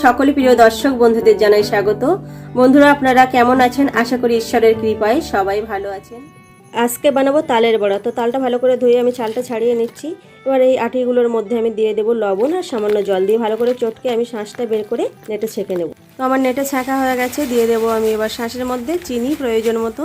সকল প্রিয় দর্শক বন্ধুদের জানাই স্বাগত। বন্ধুরা, আপনারা কেমন আছেন? আশা করি ঈশ্বরের কৃপায় সবাই ভালো আছেন। আজকে বানাবো তালের বড়া। তো তালটা ভালো করে ধুয়ে আমি চালটা ছাড়িয়ে নিচ্ছি। এবার এই আটিগুলোর মধ্যে আমি দিয়ে দেবো লবণ আর সামান্য জল দিয়ে ভালো করে চটকে আমি শাঁসটা বের করে নেটে ছেঁকে নেব। তো আমার নেটে ছাঁকা হয়ে গেছে। দিয়ে দেবো আমি এবার শাঁসের মধ্যে চিনি প্রয়োজন মতো,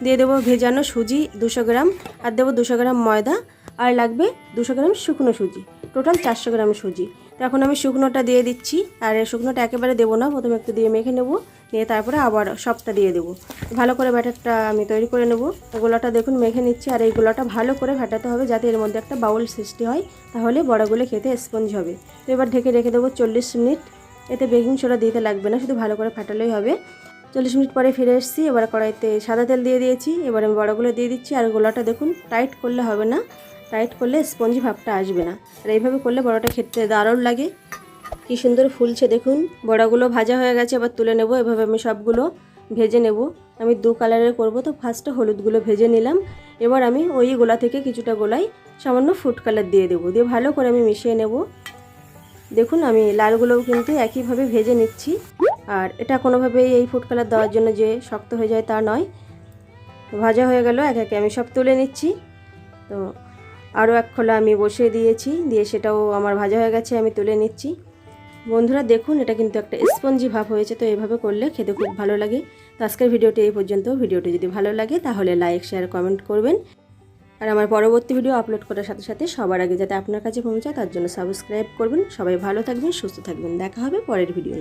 দিয়ে দেবো ভেজানো সুজি 200 গ্রাম, আর দেবো 200 গ্রাম ময়দা, আর লাগবে 200 গ্রাম শুকনো সুজি, টোটাল 400 গ্রাম সুজি। তো এখন আমি শুকনোটা দিয়ে দিচ্ছি, আর শুকনোটা একেবারে দেবো না, প্রথমে একটু দিয়ে মেখে নেব, নিয়ে তারপরে আবার সবটা দিয়ে দেবো। ভালো করে ব্যাটারটা আমি তৈরি করে নেব। গোলাটা দেখুন মেখে নিচ্ছি, আর এই গোলাটা ভালো করে ফাটাতে হবে যাতে এর মধ্যে একটা বাউল সৃষ্টি হয়, তাহলে বড়াগুলো খেতে স্পঞ্জ হবে। তো এবার ঢেকে রেখে দেবো 40 মিনিট। এতে বেকিং সোডা দিতে লাগবে না, শুধু ভালো করে ফাটালেই হবে। 40 মিনিট পরে ফিরে এসেছি। এবার কড়াইতে সাদা তেল দিয়ে দিয়েছি। এবার আমি বড়াগুলো দিয়ে দিচ্ছি, আর গোলাটা দেখুন টাইট করলে হবে না, টাইট করলে স্পঞ্জি ভাবটা আসবে না, আর এইভাবে করলে বড়াটা খেতে দারুণ লাগে। কি সুন্দর ফুলছে দেখুন। বড়াগুলো ভাজা হয়ে গেছে, এবার তুলে নেব। এভাবে আমি সবগুলো ভেজে নেব। আমি 2 কালারের করব, তো ফার্স্টে হলুদগুলো ভেজে নিলাম। এবার আমি ওই গোলা থেকে কিছুটা গোলাই সামান্য ফুড কালার দিয়ে দেবো, দিয়ে ভালো করে আমি মিশিয়ে নেব। দেখুন আমি লালগুলোও কিন্তু একইভাবে ভেজে নিচ্ছি, আর এটা কোনোভাবেই এই ফুড কালার দেওয়ার জন্য যে শক্ত হয়ে যায় তা নয়। ভাজা হয়ে গেল, একে একে আমি সব তুলে নিচ্ছি। তো আরও এক খোলা আমি বসিয়ে দিয়েছি, দিয়ে সেটাও আমার ভাজা হয়ে গেছে, আমি তুলে নিচ্ছি। বন্ধুরা দেখুন, এটা কিন্তু একটা স্পঞ্জি ভাব হয়েছে। তো এইভাবে করলে খেতে খুব ভালো লাগে। তো আজকের ভিডিওটি এই পর্যন্ত। ভিডিওটি যদি ভালো লাগে তাহলে লাইক, শেয়ার, কমেন্ট করবেন, আর আমার পরবর্তী ভিডিও আপলোড করার সাথে সাথে সবার আগে যাতে আপনার কাছে পৌঁছায় তার জন্য সাবস্ক্রাইব করবেন। সবাই ভালো থাকবেন, সুস্থ থাকবেন। দেখা হবে পরের ভিডিও।